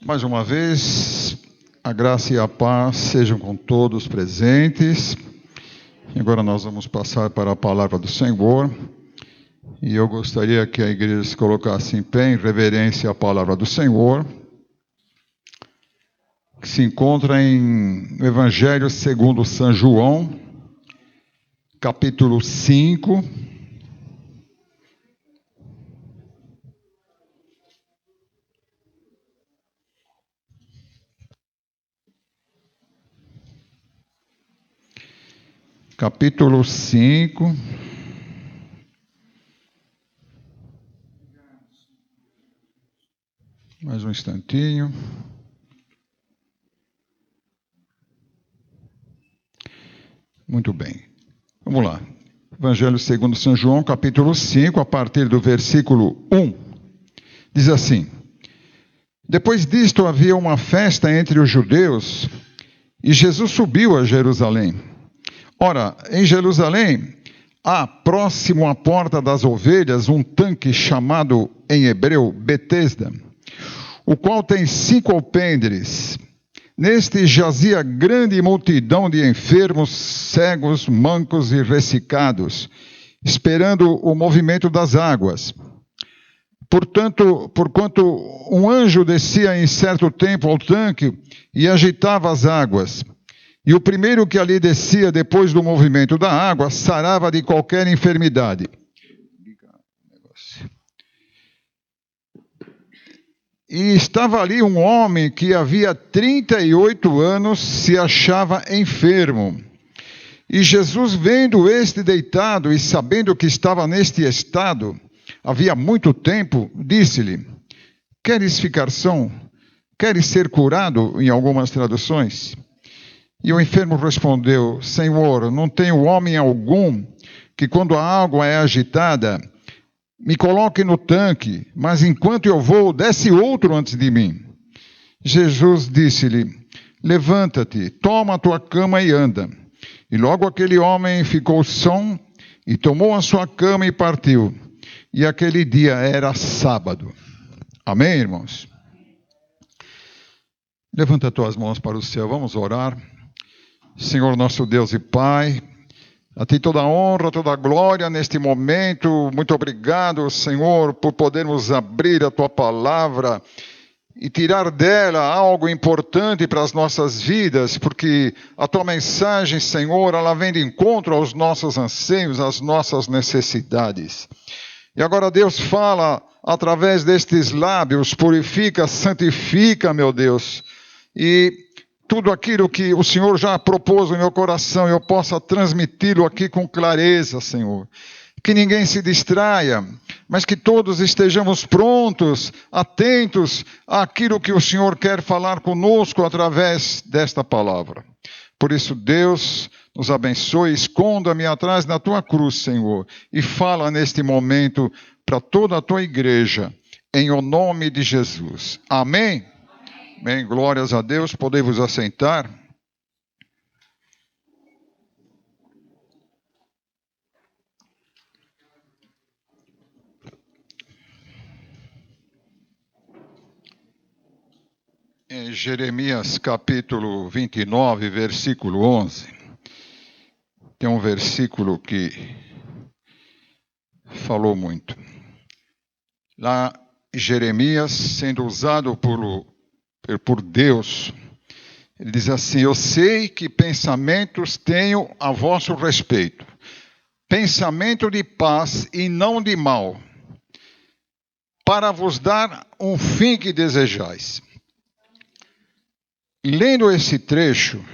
Mais uma vez, a graça e a paz sejam com todos presentes. E agora nós vamos passar para a palavra do Senhor. E eu gostaria que a igreja se colocasse em pé em reverência à palavra do Senhor, que se encontra em Evangelho segundo São João, capítulo 5. Capítulo 5. Mais um instantinho. Muito bem. Vamos lá. Evangelho segundo São João, capítulo 5, a partir do versículo 1. Diz assim: Depois disto havia uma festa entre os judeus, e Jesus subiu a Jerusalém. Ora, em Jerusalém, há próximo à porta das ovelhas um tanque chamado em hebreu Betesda, o qual tem 5 alpendres. Neste jazia grande multidão de enfermos, cegos, mancos e ressecados, esperando o movimento das águas. Porquanto um anjo descia em certo tempo ao tanque e agitava as águas. E o primeiro que ali descia depois do movimento da água sarava de qualquer enfermidade. E estava ali um homem que havia 38 anos se achava enfermo. E Jesus, vendo este deitado e sabendo que estava neste estado, havia muito tempo, disse-lhe: Queres ficar são? Queres ser curado? Em algumas traduções. E o enfermo respondeu: Senhor, não tenho homem algum que, quando a água é agitada, me coloque no tanque, mas enquanto eu vou, desce outro antes de mim. Jesus disse-lhe: Levanta-te, toma a tua cama e anda. E logo aquele homem ficou são e tomou a sua cama e partiu. E aquele dia era sábado. Amém, irmãos? Levanta as tuas mãos para o céu, vamos orar. Senhor nosso Deus e Pai, a Ti toda a honra, toda a glória neste momento. Muito obrigado, Senhor, por podermos abrir a Tua palavra e tirar dela algo importante para as nossas vidas, porque a Tua mensagem, Senhor, ela vem de encontro aos nossos anseios, às nossas necessidades. E agora Deus fala através destes lábios, purifica, santifica, meu Deus, e tudo aquilo que o Senhor já propôs no meu coração, eu possa transmiti-lo aqui com clareza, Senhor. Que ninguém se distraia, mas que todos estejamos prontos, atentos àquilo que o Senhor quer falar conosco através desta palavra. Por isso, Deus nos abençoe, esconda-me atrás da Tua cruz, Senhor, e fala neste momento para toda a Tua igreja, em o nome de Jesus. Amém? Bem, glórias a Deus, podemos assentar. Em Jeremias capítulo 29, versículo 11, tem um versículo que falou muito. Lá, Jeremias, sendo usado por Deus, ele diz assim: Eu sei que pensamentos tenho a vosso respeito, pensamento de paz e não de mal, para vos dar um fim que desejais. Lendo esse trecho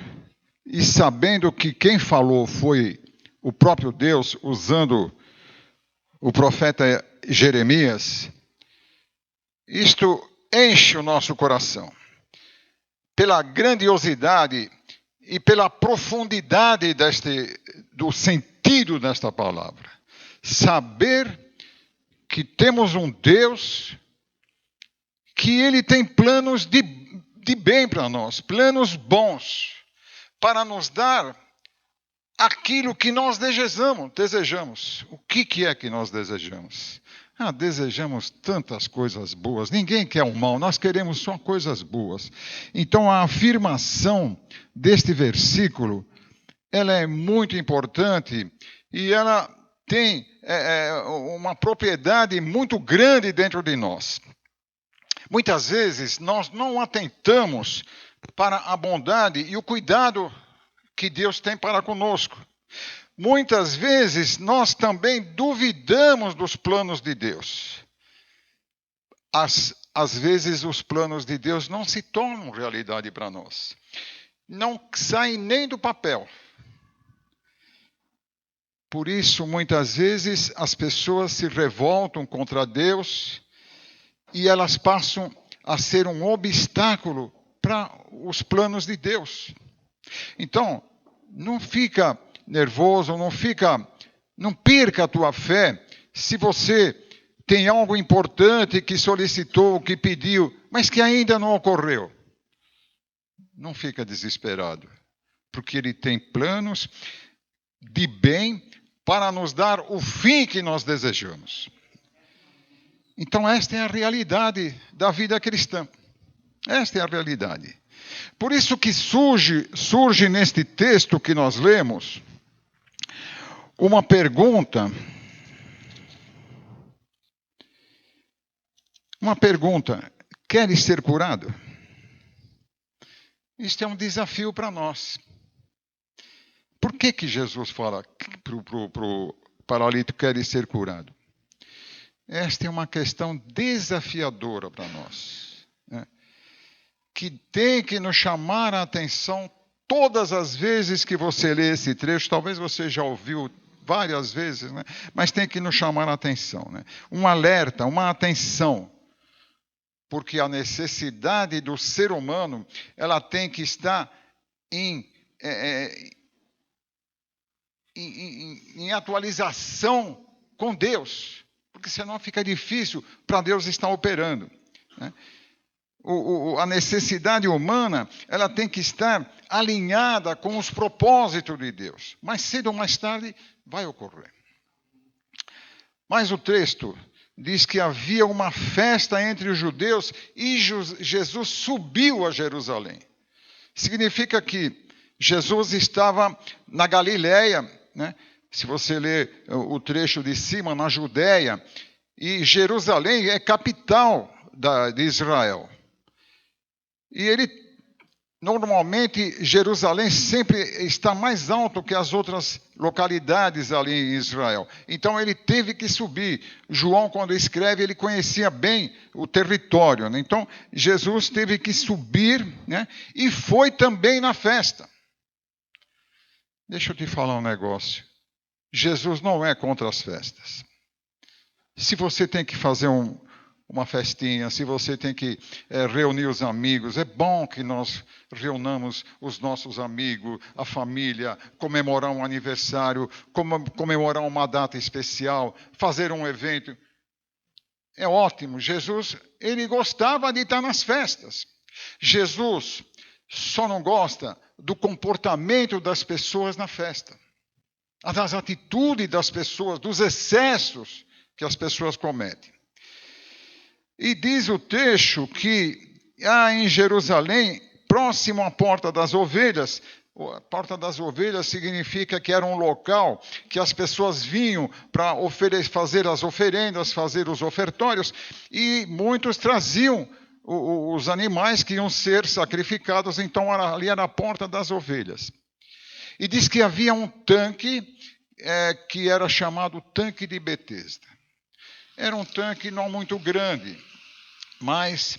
e sabendo que quem falou foi o próprio Deus, usando o profeta Jeremias, isto enche o nosso coração pela grandiosidade e pela profundidade do sentido desta palavra. Saber que temos um Deus que Ele tem planos de bem para nós, planos bons, para nos dar aquilo que nós desejamos. O que é que nós desejamos? Desejamos tantas coisas boas. Ninguém quer o mal, nós queremos só coisas boas. Então, a afirmação deste versículo, ela é muito importante e ela tem uma propriedade muito grande dentro de nós. Muitas vezes, nós não atentamos para a bondade e o cuidado que Deus tem para conosco. Muitas vezes nós também duvidamos dos planos de Deus. Às vezes os planos de Deus não se tornam realidade para nós. Não saem nem do papel. Por isso, muitas vezes, as pessoas se revoltam contra Deus e elas passam a ser um obstáculo para os planos de Deus. Então, não fica nervoso, não perca a tua fé se você tem algo importante que solicitou, que pediu, mas que ainda não ocorreu. Não fica desesperado, porque Ele tem planos de bem para nos dar o fim que nós desejamos. Então, esta é a realidade da vida cristã. Esta é a realidade. Por isso que surge neste texto que nós lemos uma pergunta. Queres ser curado? Isto é um desafio para nós. Por que Jesus fala para o paralítico queres ser curado? Esta é uma questão desafiadora para nós, né? Que tem que nos chamar a atenção todas as vezes que você lê esse trecho. Talvez você já ouviu várias vezes, né? Mas tem que nos chamar a atenção, né? Um alerta, uma atenção, porque a necessidade do ser humano, ela tem que estar em atualização com Deus, porque senão fica difícil para Deus estar operando, né? A necessidade humana, ela tem que estar alinhada com os propósitos de Deus. Mais cedo ou mais tarde vai ocorrer. Mas o texto diz que havia uma festa entre os judeus e Jesus subiu a Jerusalém. Significa que Jesus estava na Galileia, né? Se você ler o trecho de cima, na Judéia, e Jerusalém é capital de Israel. E normalmente, Jerusalém sempre está mais alto que as outras localidades ali em Israel. Então, ele teve que subir. João, quando escreve, ele conhecia bem o território, né? Então, Jesus teve que subir, né? E foi também na festa. Deixa eu te falar um negócio. Jesus não é contra as festas. Se você tem que fazer uma festinha, se você tem que reunir os amigos, é bom que nós reunamos os nossos amigos, a família, comemorar um aniversário, comemorar uma data especial, fazer um evento. É ótimo. Jesus, ele gostava de estar nas festas. Jesus só não gosta do comportamento das pessoas na festa, das atitudes das pessoas, dos excessos que as pessoas cometem. E diz o texto que em Jerusalém, próximo à Porta das Ovelhas, a Porta das Ovelhas significa que era um local que as pessoas vinham para fazer as oferendas, fazer os ofertórios, e muitos traziam os animais que iam ser sacrificados. Então ali era a Porta das Ovelhas. E diz que havia um tanque que era chamado Tanque de Betesda. Era um tanque não muito grande, mas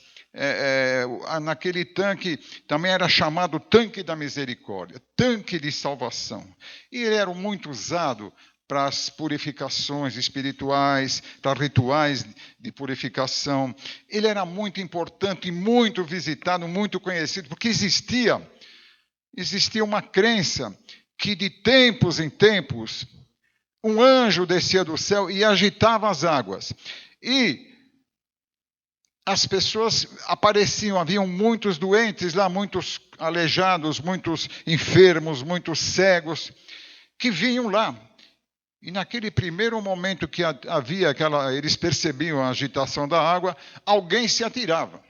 naquele tanque também era chamado Tanque da Misericórdia, Tanque de Salvação. E ele era muito usado para as purificações espirituais, para rituais de purificação. Ele era muito importante, muito visitado, muito conhecido, porque existia uma crença que de tempos em tempos um anjo descia do céu e agitava as águas. E as pessoas apareciam, haviam muitos doentes lá, muitos aleijados, muitos enfermos, muitos cegos, que vinham lá. E naquele primeiro momento que havia eles percebiam a agitação da água, alguém se atirava.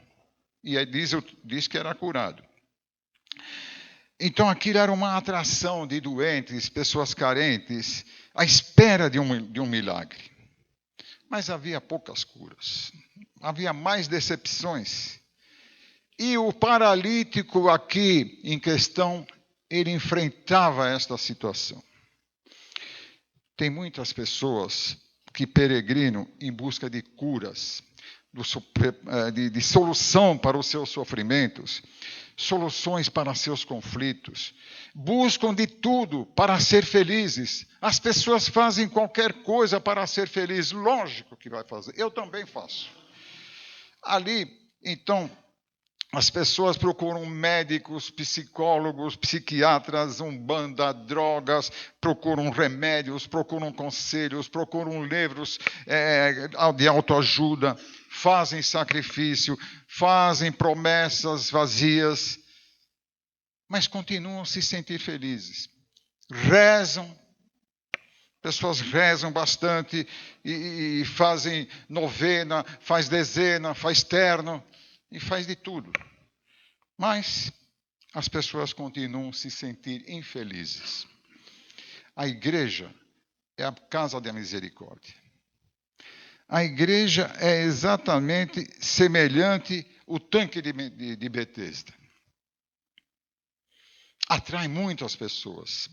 E aí diz que era curado. Então aquilo era uma atração de doentes, pessoas carentes, à espera de um milagre. Mas havia poucas curas. Havia mais decepções. E o paralítico aqui em questão, ele enfrentava esta situação. Tem muitas pessoas que peregrinam em busca de curas, de solução para os seus sofrimentos, soluções para seus conflitos. Buscam de tudo para ser felizes. As pessoas fazem qualquer coisa para ser feliz. Lógico que vai fazer. Eu também faço. Ali, então, as pessoas procuram médicos, psicólogos, psiquiatras, umbanda, drogas, procuram remédios, procuram conselhos, procuram livros de autoajuda, fazem sacrifício, fazem promessas vazias, mas continuam a se sentir felizes. Rezam, pessoas rezam bastante e fazem novena, faz dezena, faz terno, e faz de tudo. Mas as pessoas continuam a se sentir infelizes. A igreja é a casa da misericórdia. A igreja é exatamente semelhante ao tanque de Betesda. Atrai muitas pessoas,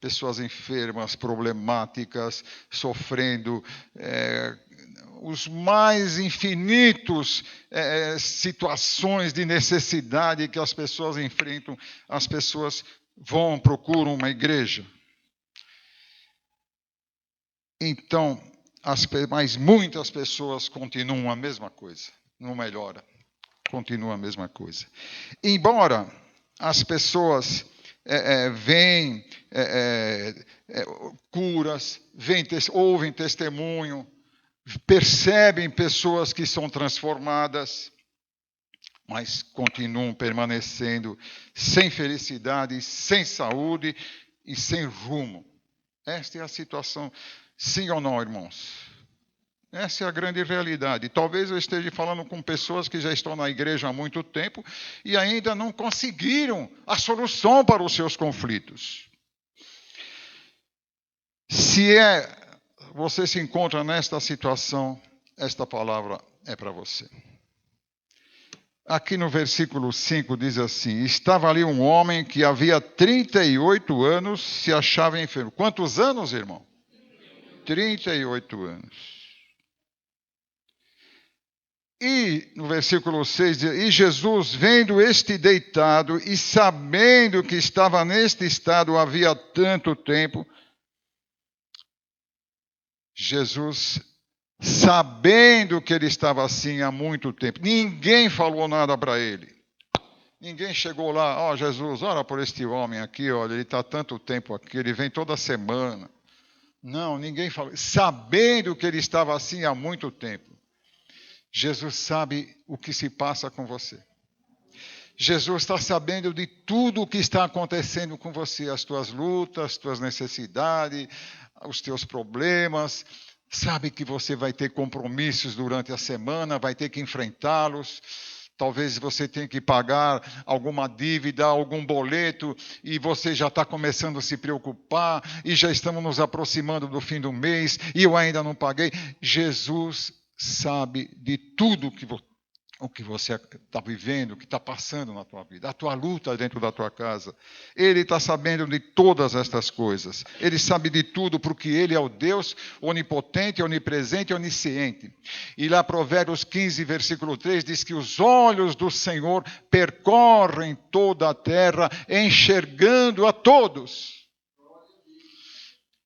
pessoas enfermas, problemáticas, sofrendo, os mais infinitos situações de necessidade que as pessoas enfrentam, as pessoas procuram uma igreja. Então, mas muitas pessoas continuam a mesma coisa, não melhora, continua a mesma coisa. Embora as pessoas veem curas, ouvem testemunho, percebem pessoas que são transformadas, mas continuam permanecendo sem felicidade, sem saúde e sem rumo. Esta é a situação, sim ou não, irmãos? Essa é a grande realidade. Talvez eu esteja falando com pessoas que já estão na igreja há muito tempo e ainda não conseguiram a solução para os seus conflitos. Se você se encontra nesta situação, esta palavra é para você. Aqui no versículo 5 diz assim: estava ali um homem que havia 38 anos, se achava enfermo. Quantos anos, irmão? 38 anos. E no versículo 6 diz: e Jesus, vendo este deitado e sabendo que estava neste estado havia tanto tempo, Jesus, sabendo que ele estava assim há muito tempo, ninguém falou nada para ele. Ninguém chegou lá: Jesus, ora por este homem aqui, olha, ele está há tanto tempo aqui, ele vem toda semana. Não, ninguém falou. Sabendo que ele estava assim há muito tempo. Jesus sabe o que se passa com você. Jesus está sabendo de tudo o que está acontecendo com você, as tuas lutas, as tuas necessidades, os teus problemas. Sabe que você vai ter compromissos durante a semana, vai ter que enfrentá-los. Talvez você tenha que pagar alguma dívida, algum boleto, e você já está começando a se preocupar, e já estamos nos aproximando do fim do mês, e eu ainda não paguei. Jesus sabe de tudo o que você está vivendo, o que está passando na tua vida, a tua luta dentro da tua casa. Ele está sabendo de todas estas coisas. Ele sabe de tudo, porque Ele é o Deus onipotente, onipresente e onisciente. E lá Provérbios 15, versículo 3, diz que os olhos do Senhor percorrem toda a terra, enxergando a todos.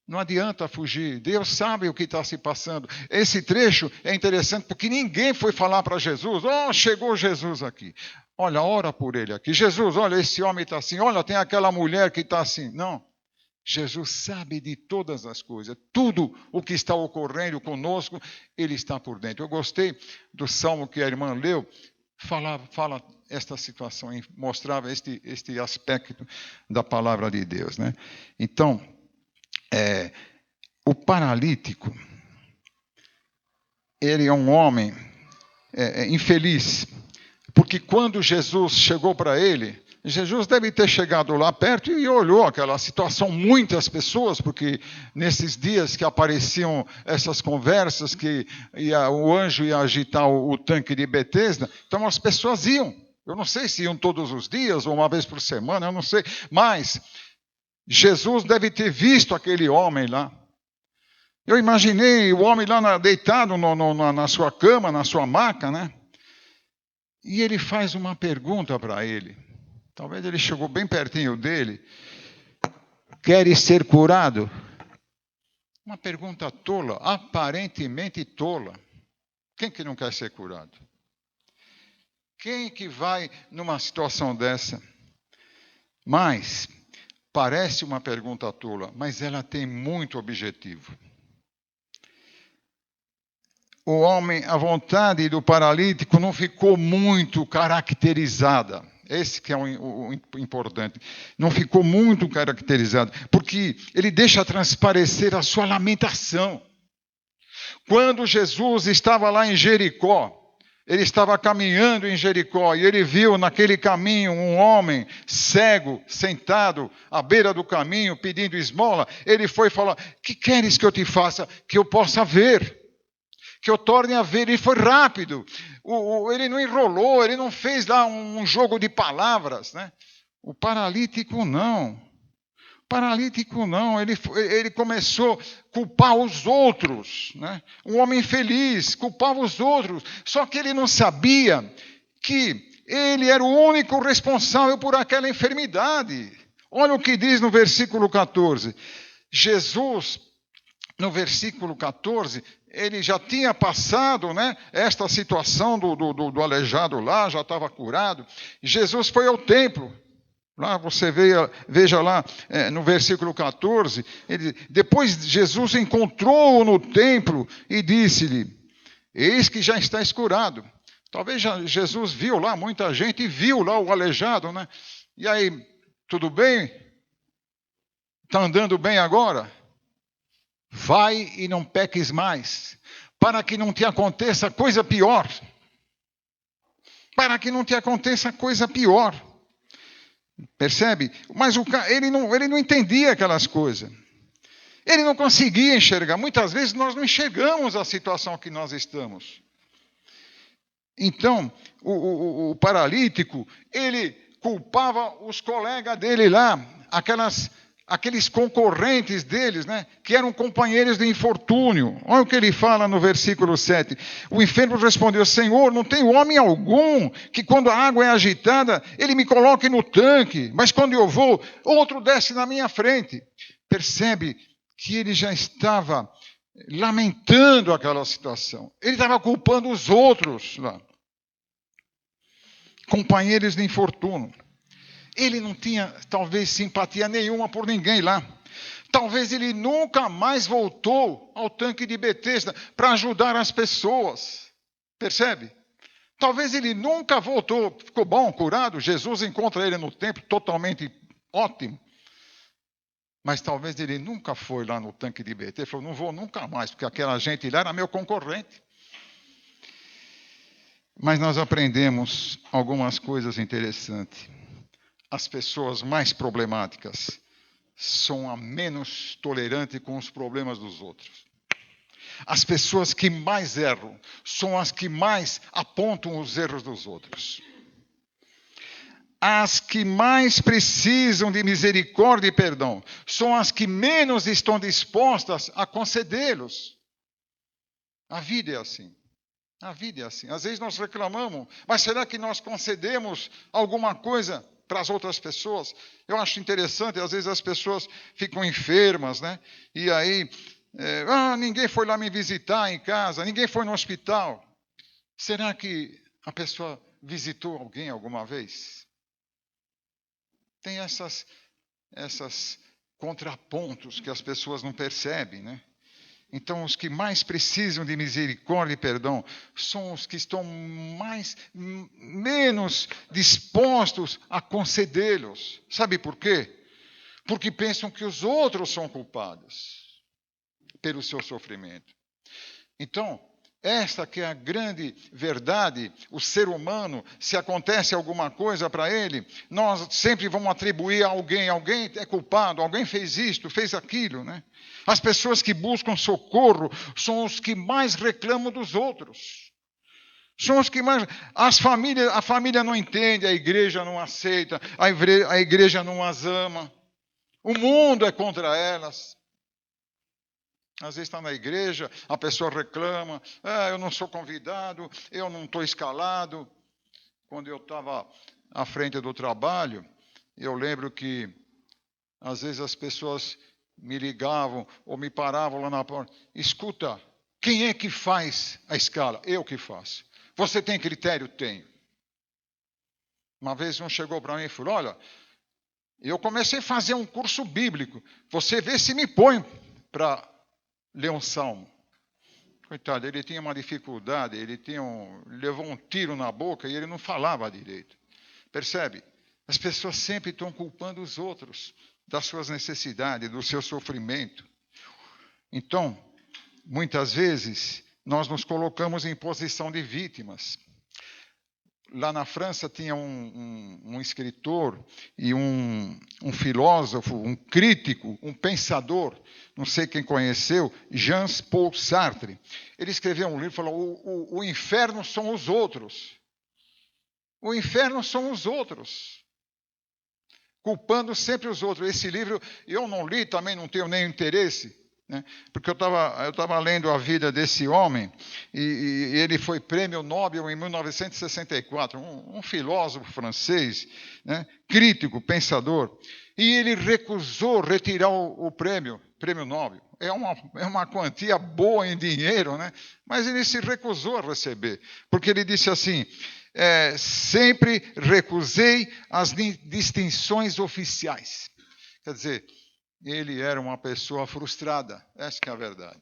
Não adianta fugir. Deus sabe o que está se passando. Esse trecho é interessante porque ninguém foi falar para Jesus: chegou Jesus aqui. Olha, ora por ele aqui. Jesus, olha, esse homem está assim. Olha, tem aquela mulher que está assim. Não. Jesus sabe de todas as coisas. Tudo o que está ocorrendo conosco, Ele está por dentro. Eu gostei do salmo que a irmã leu. Fala esta situação, mostrava este aspecto da palavra de Deus, né? Então, O paralítico, ele é um homem infeliz, porque quando Jesus chegou para ele, Jesus deve ter chegado lá perto e olhou aquela situação, muitas pessoas, porque nesses dias que apareciam essas conversas, que o anjo ia agitar o tanque de Betesda, então as pessoas iam. Eu não sei se iam todos os dias ou uma vez por semana, eu não sei, mas Jesus deve ter visto aquele homem lá. Eu imaginei o homem lá deitado na sua cama, na sua maca, né? E ele faz uma pergunta para ele. Talvez ele chegou bem pertinho dele. Queres ser curado? Uma pergunta tola, aparentemente tola. Quem que não quer ser curado? Quem que vai numa situação dessa? Mas, parece uma pergunta tola, mas ela tem muito objetivo. O homem, a vontade do paralítico não ficou muito caracterizada. Esse que é o importante. Não ficou muito caracterizado, porque ele deixa transparecer a sua lamentação. Quando Jesus estava lá em Jericó, ele estava caminhando em Jericó e ele viu naquele caminho um homem cego, sentado à beira do caminho, pedindo esmola. Ele foi falar: que queres que eu te faça? Que eu possa ver. Que eu torne a ver. Ele foi rápido, ele não enrolou, ele não fez lá um jogo de palavras, né? O paralítico não, ele começou a culpar os outros, né? Um homem feliz culpava os outros, só que ele não sabia que ele era o único responsável por aquela enfermidade. Olha o que diz no versículo 14, Jesus, no versículo 14, ele já tinha passado, né, esta situação do aleijado lá, já estava curado. Jesus foi ao templo. Lá você veja lá no versículo 14, depois Jesus encontrou-o no templo e disse-lhe: eis que já estás curado. Talvez Jesus viu lá muita gente e viu lá o aleijado, né? E aí, tudo bem? Está andando bem agora? Vai e não peques mais, para que não te aconteça coisa pior. Para que não te aconteça coisa pior. Percebe? Mas ele não entendia aquelas coisas. Ele não conseguia enxergar. Muitas vezes nós não enxergamos a situação que nós estamos. Então, o paralítico, ele culpava os colegas dele lá, aqueles concorrentes deles, né, que eram companheiros de infortúnio. Olha o que ele fala no versículo 7. O enfermo respondeu: Senhor, não tem homem algum que quando a água é agitada, ele me coloque no tanque, mas quando eu vou, outro desce na minha frente. Percebe que ele já estava lamentando aquela situação. Ele estava culpando os outros lá, companheiros de infortúnio. Ele não tinha, talvez, simpatia nenhuma por ninguém lá. Talvez ele nunca mais voltou ao tanque de Betesda para ajudar as pessoas. Percebe? Talvez ele nunca voltou. Ficou bom, curado. Jesus encontra ele no templo, totalmente ótimo. Mas talvez ele nunca foi lá no tanque de Betesda. Ele falou: não vou nunca mais, porque aquela gente lá era meu concorrente. Mas nós aprendemos algumas coisas interessantes. As pessoas mais problemáticas são as menos tolerantes com os problemas dos outros. As pessoas que mais erram são as que mais apontam os erros dos outros. As que mais precisam de misericórdia e perdão são as que menos estão dispostas a concedê-los. A vida é assim. A vida é assim. Às vezes nós reclamamos, mas será que nós concedemos alguma coisa para as outras pessoas? Eu acho interessante, às vezes as pessoas ficam enfermas, né? E aí, ninguém foi lá me visitar em casa, ninguém foi no hospital. Será que a pessoa visitou alguém alguma vez? Tem essas contrapontos que as pessoas não percebem, né? Então, os que mais precisam de misericórdia e perdão são os que estão menos dispostos a concedê-los. Sabe por quê? porque pensam que os outros são culpados pelo seu sofrimento. Então, esta que é a grande verdade, o ser humano, se acontece alguma coisa para ele, nós sempre vamos atribuir a alguém é culpado, alguém fez isto, fez aquilo, né? As pessoas que buscam socorro são os que mais reclamam dos outros. São os que mais... a família não entende, a igreja não aceita, a igreja não as ama. O mundo é contra elas. Às vezes está na igreja, a pessoa reclama, eu não sou convidado, eu não estou escalado. Quando eu estava à frente do trabalho, eu lembro que às vezes as pessoas me ligavam ou me paravam lá na porta. Escuta, quem é que faz a escala? Eu que faço. Você tem critério? Tenho. Uma vez um chegou para mim e falou, olha, eu comecei a fazer um curso bíblico, você vê se me põe para ler um salmo. Coitado, ele tinha uma dificuldade, levou um tiro na boca e ele não falava direito. Percebe? As pessoas sempre estão culpando os outros das suas necessidades, do seu sofrimento. Então, muitas vezes, nós nos colocamos em posição de vítimas. Lá na França tinha um escritor e um filósofo, um crítico, um pensador, não sei quem conheceu, Jean-Paul Sartre. Ele escreveu um livro e falou, o inferno são os outros. O inferno são os outros. Culpando sempre os outros. Esse livro eu não li, também não tenho nem interesse, né? Porque eu estava lendo a vida desse homem, e ele foi prêmio Nobel em 1964, um filósofo francês, né? Crítico, pensador, e ele recusou retirar o prêmio Nobel. É uma quantia boa em dinheiro, né? Mas ele se recusou a receber, porque ele disse assim, sempre recusei as distinções oficiais. Quer dizer, ele era uma pessoa frustrada, essa que é a verdade.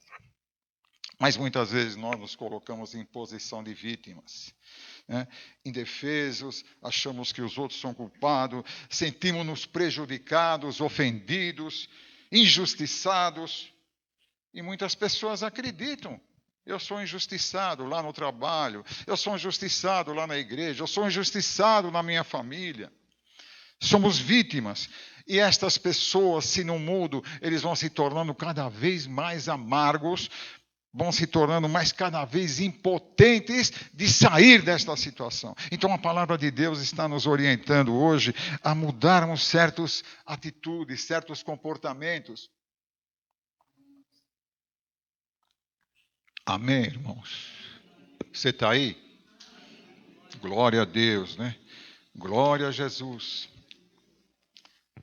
Mas muitas vezes nós nos colocamos em posição de vítimas, né? Indefesos, achamos que os outros são culpados, sentimos-nos prejudicados, ofendidos, injustiçados. E muitas pessoas acreditam. Eu sou injustiçado lá no trabalho, eu sou injustiçado lá na igreja, eu sou injustiçado na minha família. Somos vítimas. E estas pessoas, se não mudam, eles vão se tornando cada vez mais amargos, vão se tornando cada vez impotentes de sair desta situação. Então a palavra de Deus está nos orientando hoje a mudarmos certas atitudes, certos comportamentos. Amém, irmãos? Você está aí? Glória a Deus, né? Glória a Jesus.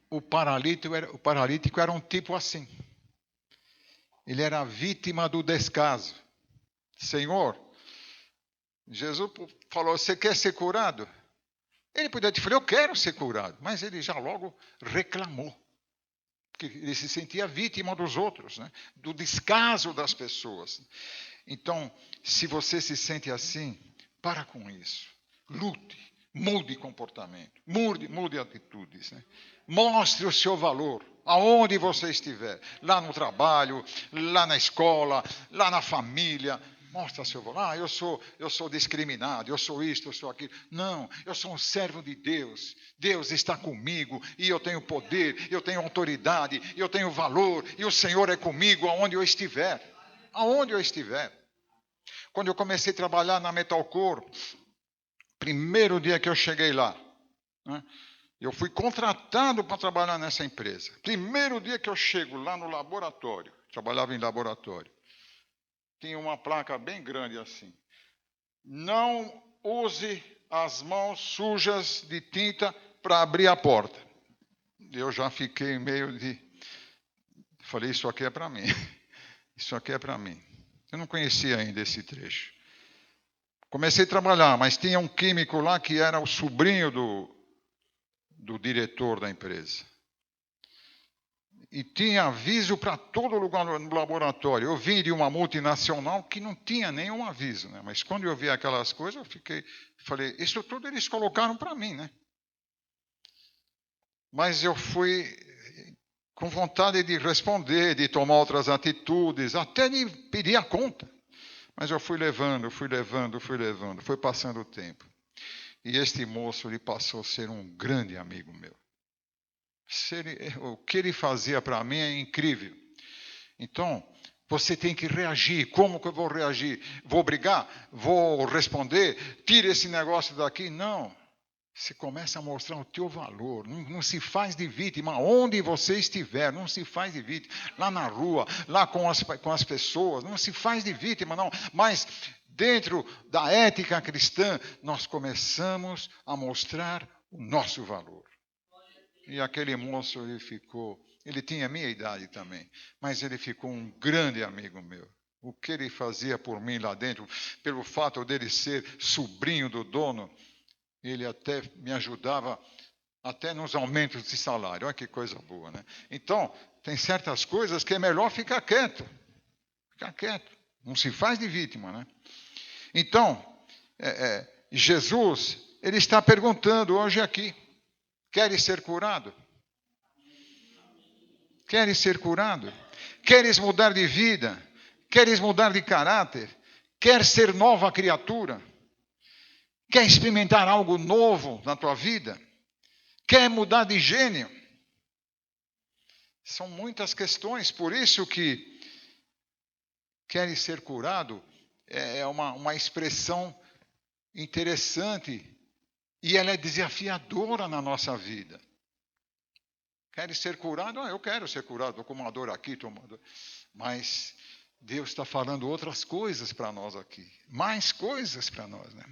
O paralítico era um tipo assim. Ele era vítima do descaso. Senhor, Jesus falou, você quer ser curado? Ele podia te falar, eu quero ser curado. Mas ele já logo reclamou. Porque ele se sentia vítima dos outros, né? Do descaso das pessoas. Então, se você se sente assim, para com isso. Lute, mude comportamento, mude atitudes, né? Mostre o seu valor, aonde você estiver, lá no trabalho, lá na escola, lá na família. Mostre o seu valor. Eu sou discriminado, eu sou isto, eu sou aquilo. Não, eu sou um servo de Deus. Deus está comigo e eu tenho poder, eu tenho autoridade, eu tenho valor e o Senhor é comigo aonde eu estiver. Aonde eu estiver. Quando eu comecei a trabalhar na Metalcor, primeiro dia que eu cheguei lá, né? Eu fui contratado para trabalhar nessa empresa. Primeiro dia que eu chego lá no laboratório, trabalhava em laboratório, tinha uma placa bem grande assim. Não use as mãos sujas de tinta para abrir a porta. Eu já fiquei meio de... Falei, isso aqui é para mim. Isso aqui é para mim. Eu não conhecia ainda esse trecho. Comecei a trabalhar, mas tinha um químico lá que era o sobrinho do diretor da empresa. E tinha aviso para todo lugar no laboratório. Eu vim de uma multinacional que não tinha nenhum aviso, né? Mas quando eu vi aquelas coisas, falei, isso tudo eles colocaram para mim, né? Mas eu fui com vontade de responder, de tomar outras atitudes, até de pedir a conta. Mas eu fui levando, foi passando o tempo. E este moço, ele passou a ser um grande amigo meu. O que ele fazia para mim é incrível. Então, você tem que reagir. Como que eu vou reagir? Vou brigar? Vou responder? Tira esse negócio daqui? Não. Você começa a mostrar o teu valor. Não se faz de vítima. Onde você estiver, não se faz de vítima. Lá na rua, lá com as pessoas, não se faz de vítima, não. Mas dentro da ética cristã, nós começamos a mostrar o nosso valor. E aquele moço, ele tinha a minha idade também, mas ele ficou um grande amigo meu. O que ele fazia por mim lá dentro, pelo fato dele ser sobrinho do dono, ele até me ajudava até nos aumentos de salário. Olha que coisa boa, né? Então, tem certas coisas que é melhor ficar quieto. Ficar quieto. Não se faz de vítima, né? Então, Jesus, ele está perguntando hoje aqui, queres ser curado? Queres ser curado? Queres mudar de vida? Queres mudar de caráter? Queres ser nova criatura? Quer experimentar algo novo na tua vida? Quer mudar de gênio? São muitas questões, por isso que queres ser curado é uma expressão interessante e ela é desafiadora na nossa vida. Queres ser curado? Eu quero ser curado, estou com uma dor aqui, estou com uma dor. Mas Deus está falando outras coisas para nós aqui. Mais coisas para nós, né?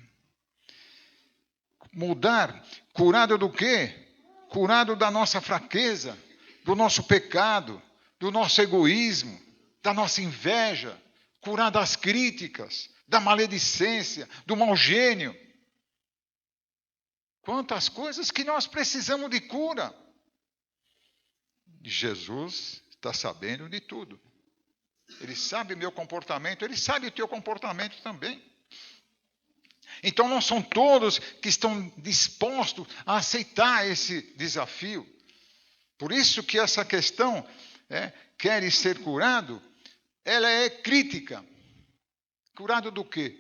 Mudar, curado do quê? Curado da nossa fraqueza, do nosso pecado, do nosso egoísmo, da nossa inveja, curado das críticas, da maledicência, do mau gênio. Quantas coisas que nós precisamos de cura. Jesus está sabendo de tudo. Ele sabe meu comportamento, ele sabe o teu comportamento também. Então não são todos que estão dispostos a aceitar esse desafio. Por isso que essa questão, queres ser curado, ela é crítica. Curado do quê?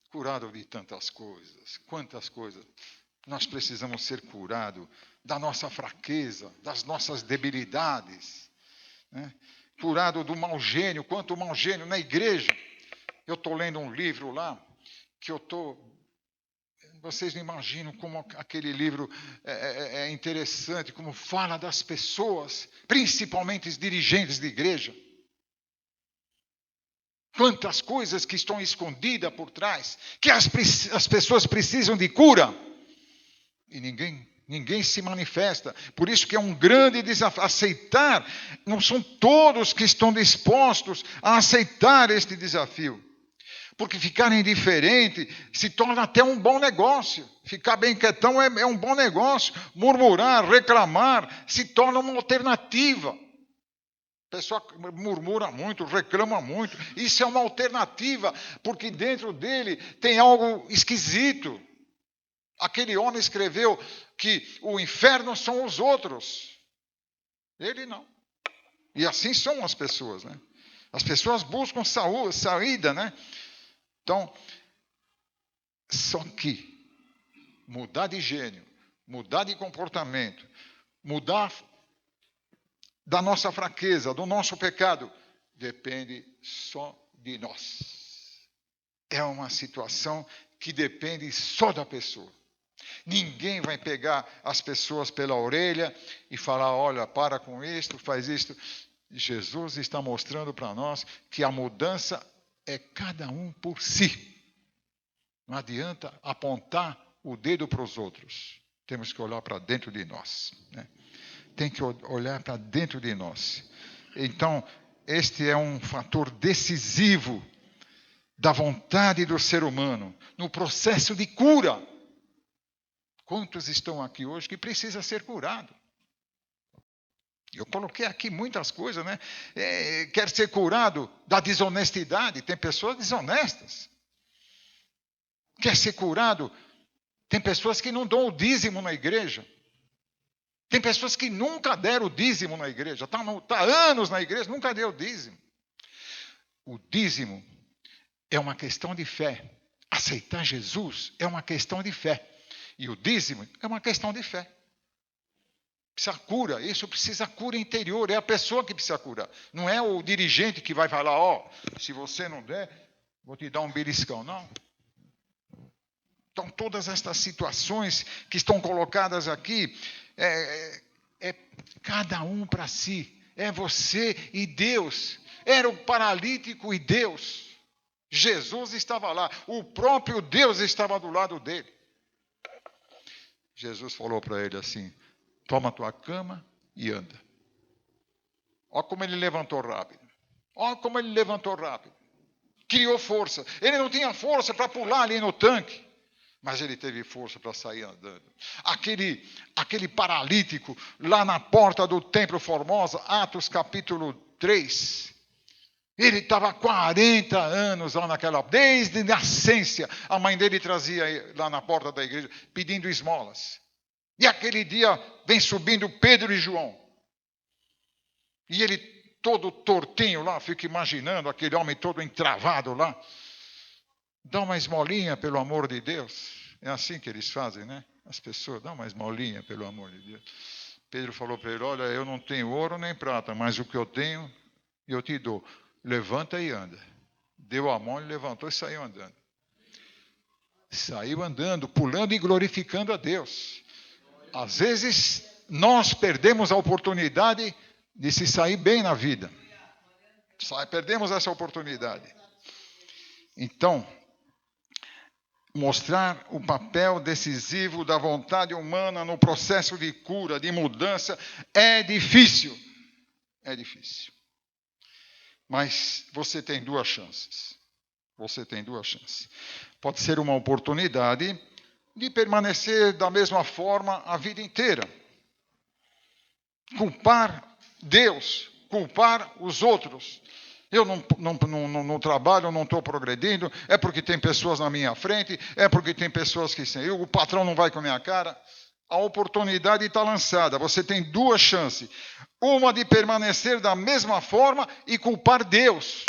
Curado de tantas coisas. Quantas coisas? Nós precisamos ser curados da nossa fraqueza, das nossas debilidades. Né? Curado do mau gênio. Quanto mau gênio na igreja. Eu estou lendo um livro lá, que vocês não imaginam como aquele livro é interessante, como fala das pessoas, principalmente os dirigentes de igreja. Quantas coisas que estão escondidas por trás, que as pessoas precisam de cura. E ninguém se manifesta. Por isso que é um grande desafio. Aceitar, não são todos que estão dispostos a aceitar este desafio. Porque ficar indiferente se torna até um bom negócio. Ficar bem quietão é um bom negócio. Murmurar, reclamar, se torna uma alternativa. A pessoa murmura muito, reclama muito. Isso é uma alternativa, porque dentro dele tem algo esquisito. Aquele homem escreveu que o inferno são os outros. Ele não. E assim são as pessoas, né? As pessoas buscam saída, né? Então, só que mudar de gênio, mudar de comportamento, mudar da nossa fraqueza, do nosso pecado, depende só de nós. É uma situação que depende só da pessoa. Ninguém vai pegar as pessoas pela orelha e falar, olha, para com isto, faz isto. Jesus está mostrando para nós que a mudança é cada um por si. Não adianta apontar o dedo para os outros. Temos que olhar para dentro de nós. Né? Tem que olhar para dentro de nós. Então, este é um fator decisivo da vontade do ser humano no processo de cura. Quantos estão aqui hoje que precisa ser curado? Eu coloquei aqui muitas coisas, né? Quer ser curado da desonestidade. Tem pessoas desonestas. Quer ser curado? Tem pessoas que não dão o dízimo na igreja. Tem pessoas que nunca deram o dízimo na igreja, está há anos na igreja, nunca deu o dízimo. O dízimo é uma questão de fé. Aceitar Jesus é uma questão de fé. E o dízimo é uma questão de fé. Precisa cura, isso precisa cura interior, é a pessoa que precisa curar. Não é o dirigente que vai falar, se você não der, vou te dar um beliscão. Não. Então, todas estas situações que estão colocadas aqui, é cada um para si. É você e Deus. Era o paralítico e Deus. Jesus estava lá. O próprio Deus estava do lado dele. Jesus falou para ele assim, toma a tua cama e anda. Olha como ele levantou rápido. Olha como ele levantou rápido. Criou força. Ele não tinha força para pular ali no tanque. Mas ele teve força para sair andando. Aquele paralítico lá na porta do Templo Formosa, Atos capítulo 3. Ele estava há 40 anos lá naquela, desde nascença. A mãe dele trazia lá na porta da igreja, pedindo esmolas. E aquele dia vem subindo Pedro e João. E ele todo tortinho lá, fica imaginando aquele homem todo entravado lá. Dá uma esmolinha, pelo amor de Deus. É assim que eles fazem, né? As pessoas, dá uma esmolinha, pelo amor de Deus. Pedro falou para ele, olha, eu não tenho ouro nem prata, mas o que eu tenho, eu te dou. Levanta e anda. Deu a mão, ele levantou e saiu andando. Saiu andando, pulando e glorificando a Deus. Às vezes, nós perdemos a oportunidade de se sair bem na vida. Perdemos essa oportunidade. Então, mostrar o papel decisivo da vontade humana no processo de cura, de mudança, é difícil. É difícil. Mas você tem duas chances. Você tem duas chances. Pode ser uma oportunidade de permanecer da mesma forma a vida inteira. Culpar Deus, culpar os outros. Eu no trabalho não estou progredindo, é porque tem pessoas na minha frente, é porque tem pessoas que sem eu, o patrão não vai com a minha cara. A oportunidade está lançada, você tem duas chances. Uma de permanecer da mesma forma e culpar Deus.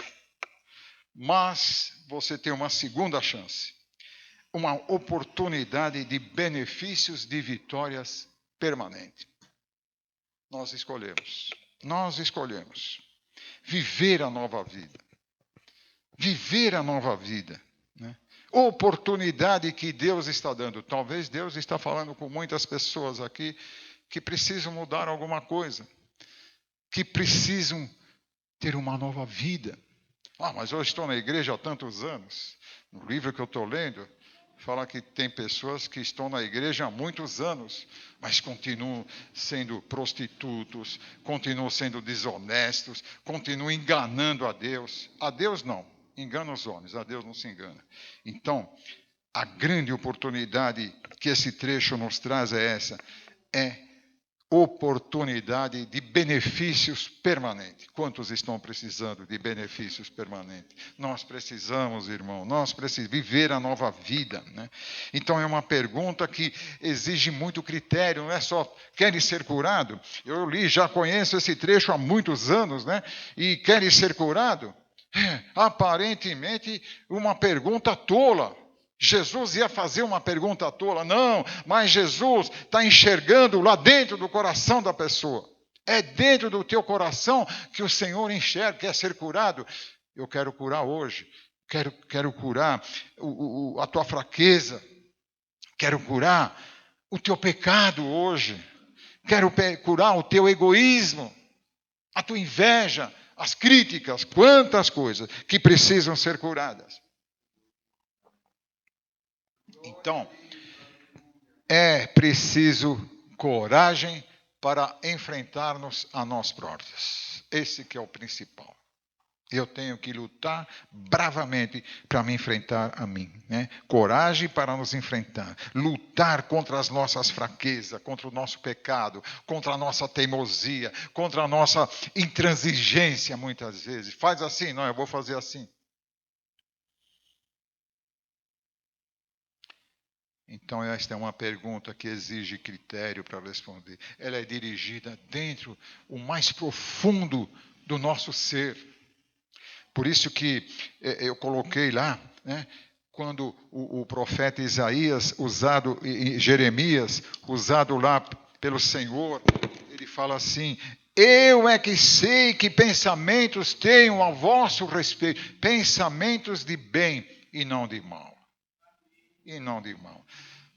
Mas você tem uma segunda chance. Uma oportunidade de benefícios, de vitórias permanentes. Nós escolhemos. Viver a nova vida. Viver a nova vida. Né? Oportunidade que Deus está dando. Talvez Deus está falando com muitas pessoas aqui que precisam mudar alguma coisa. Que precisam ter uma nova vida. Mas eu estou na igreja há tantos anos. No livro que eu estou lendo, fala que tem pessoas que estão na igreja há muitos anos, mas continuam sendo prostitutos, continuam sendo desonestos, continuam enganando a Deus. A Deus não, engana os homens, a Deus não se engana. Então, a grande oportunidade que esse trecho nos traz é essa, é oportunidade de benefícios permanentes. Quantos estão precisando de benefícios permanentes? Nós precisamos, irmão, viver a nova vida. Né? Então é uma pergunta que exige muito critério, não é só queres ser curado? Eu já conheço esse trecho há muitos anos, né? E queres ser curado? Aparentemente uma pergunta tola. Jesus ia fazer uma pergunta tola. Não, mas Jesus está enxergando lá dentro do coração da pessoa. É dentro do teu coração que o Senhor enxerga, quer ser curado. Eu quero curar hoje. Quero curar a tua fraqueza. Quero curar o teu pecado hoje. Quero curar o teu egoísmo, a tua inveja, as críticas, quantas coisas que precisam ser curadas. Então, é preciso coragem para enfrentar-nos a nós próprios. Esse que é o principal. Eu tenho que lutar bravamente para me enfrentar a mim. Né? Coragem para nos enfrentar. Lutar contra as nossas fraquezas, contra o nosso pecado, contra a nossa teimosia, contra a nossa intransigência muitas vezes. Faz assim, não, eu vou fazer assim. Então, esta é uma pergunta que exige critério para responder. Ela é dirigida dentro, o mais profundo do nosso ser. Por isso que eu coloquei lá, né, quando o profeta Isaías, Jeremias, usado lá pelo Senhor, ele fala assim: eu é que sei que pensamentos tenho a vosso respeito, pensamentos de bem e não de mal. E não de mal.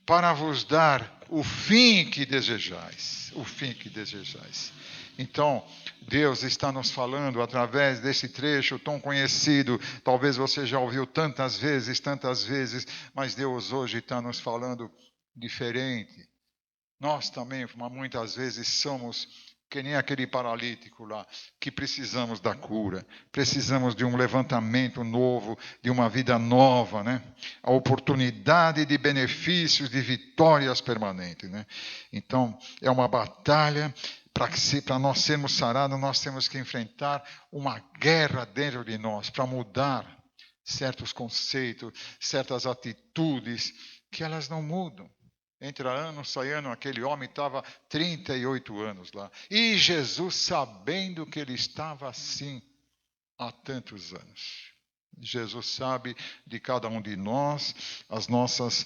Para vos dar o fim que desejais. O fim que desejais. Então, Deus está nos falando através desse trecho tão conhecido. Talvez você já ouviu tantas vezes, mas Deus hoje está nos falando diferente. Nós também, muitas vezes, somos que nem aquele paralítico lá, que precisamos da cura, precisamos de um levantamento novo, de uma vida nova, né? A oportunidade de benefícios, de vitórias permanentes, né? Então, é uma batalha. Para nós sermos sarados, nós temos que enfrentar uma guerra dentro de nós, para mudar certos conceitos, certas atitudes, que elas não mudam. Entra ano, sai ano, aquele homem estava 38 anos lá. E Jesus, sabendo que ele estava assim há tantos anos. Jesus sabe de cada um de nós, as nossas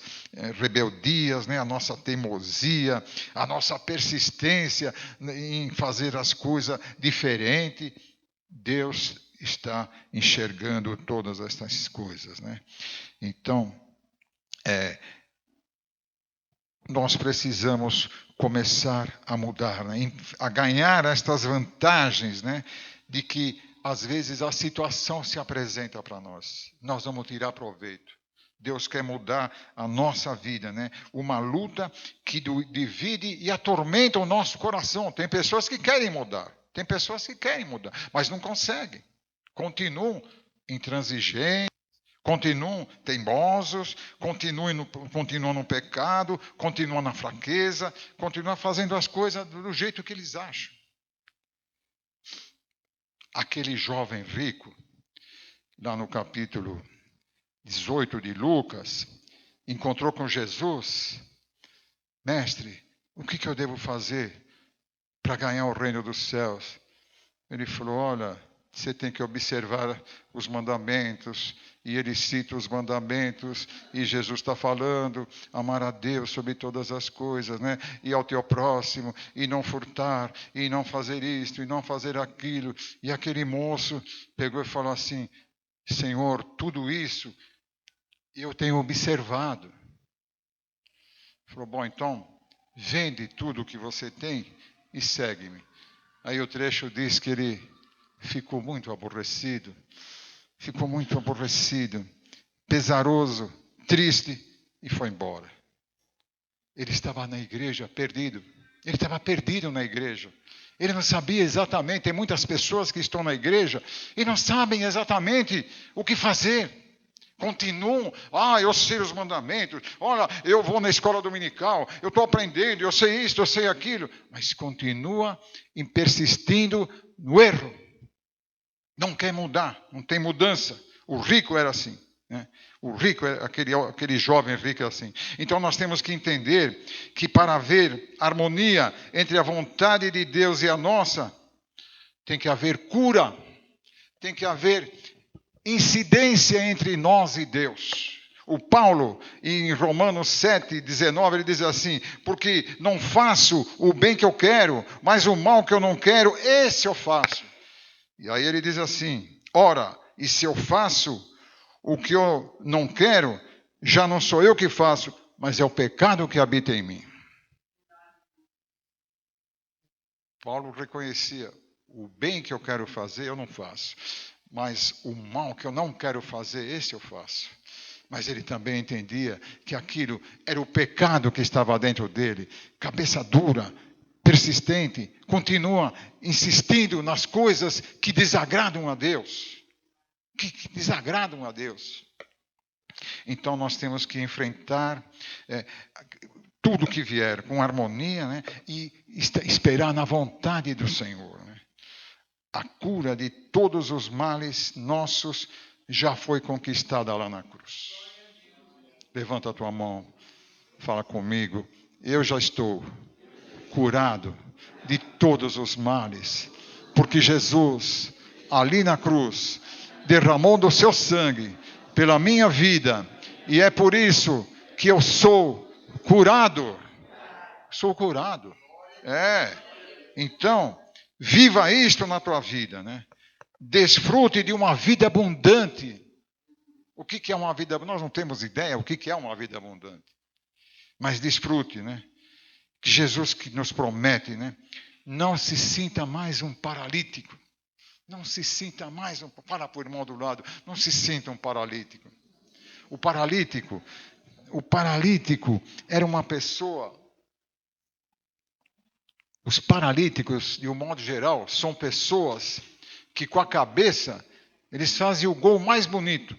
rebeldias, né, a nossa teimosia, a nossa persistência em fazer as coisas diferente. Deus está enxergando todas essas coisas, né? Então, nós precisamos começar a mudar, né? A ganhar estas vantagens, né? De que, às vezes, a situação se apresenta para nós. Nós vamos tirar proveito. Deus quer mudar a nossa vida, né? Uma luta que divide e atormenta o nosso coração. Tem pessoas que querem mudar, mas não conseguem. Continuam intransigentes. Continuam teimosos, continuam no pecado, continuam na fraqueza, continuam fazendo as coisas do jeito que eles acham. Aquele jovem rico, lá no capítulo 18 de Lucas, encontrou com Jesus. Mestre, o que eu devo fazer para ganhar o reino dos céus? Ele falou, olha, você tem que observar os mandamentos. E ele cita os mandamentos, e Jesus está falando, amar a Deus sobre todas as coisas, né? E ao teu próximo, e não furtar, e não fazer isto, e não fazer aquilo. E aquele moço pegou e falou assim, Senhor, tudo isso eu tenho observado. Falou, bom, então, vende tudo o que você tem e segue-me. Aí o trecho diz que ele ficou muito aborrecido, pesaroso, triste, e foi embora. Ele estava na igreja perdido. Ele estava perdido na igreja. Ele não sabia exatamente. Tem muitas pessoas que estão na igreja e não sabem exatamente o que fazer. Continuam, eu sei os mandamentos, olha, eu vou na escola dominical, eu estou aprendendo, eu sei isso, eu sei aquilo, mas continua persistindo no erro. Não quer mudar, não tem mudança. O rico era assim, né? O rico, aquele jovem rico era assim. Então nós temos que entender que para haver harmonia entre a vontade de Deus e a nossa, tem que haver cura, tem que haver incidência entre nós e Deus. O Paulo, em Romanos 7:19, ele diz assim, porque não faço o bem que eu quero, mas o mal que eu não quero, esse eu faço. E aí ele diz assim, ora, e se eu faço o que eu não quero, já não sou eu que faço, mas é o pecado que habita em mim. Paulo reconhecia, o bem que eu quero fazer, eu não faço. Mas o mal que eu não quero fazer, esse eu faço. Mas ele também entendia que aquilo era o pecado que estava dentro dele. Cabeça dura, persistente, continua insistindo nas coisas que desagradam a Deus. Que desagradam a Deus. Então nós temos que enfrentar tudo que vier com harmonia, né? E esperar na vontade do Senhor. Né? A cura de todos os males nossos já foi conquistada lá na cruz. Levanta a tua mão. Fala comigo. Eu já estou curado de todos os males, porque Jesus, ali na cruz, derramou do seu sangue pela minha vida, e é por isso que eu sou curado. Sou curado. Então, viva isto na tua vida, né? Desfrute de uma vida abundante. O que é uma vida abundante? Nós não temos ideia o que é uma vida abundante. Mas desfrute, né? Que Jesus que nos promete, né? Não se sinta mais um paralítico. Não se sinta mais um... Fala para o irmão do lado. Não se sinta um paralítico. O paralítico era uma pessoa... Os paralíticos, de um modo geral, são pessoas que com a cabeça, eles fazem o gol mais bonito.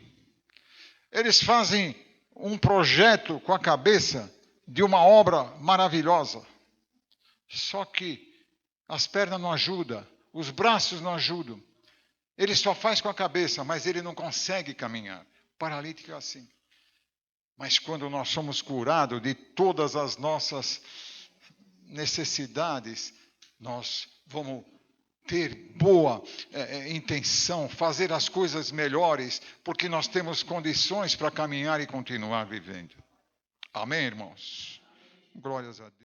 Eles fazem um projeto com a cabeça de uma obra maravilhosa. Só que as pernas não ajudam, os braços não ajudam. Ele só faz com a cabeça, mas ele não consegue caminhar. O paralítico é assim. Mas quando nós somos curados de todas as nossas necessidades, nós vamos ter boa intenção, fazer as coisas melhores, porque nós temos condições para caminhar e continuar vivendo. Amém, irmãos? Glórias a Deus.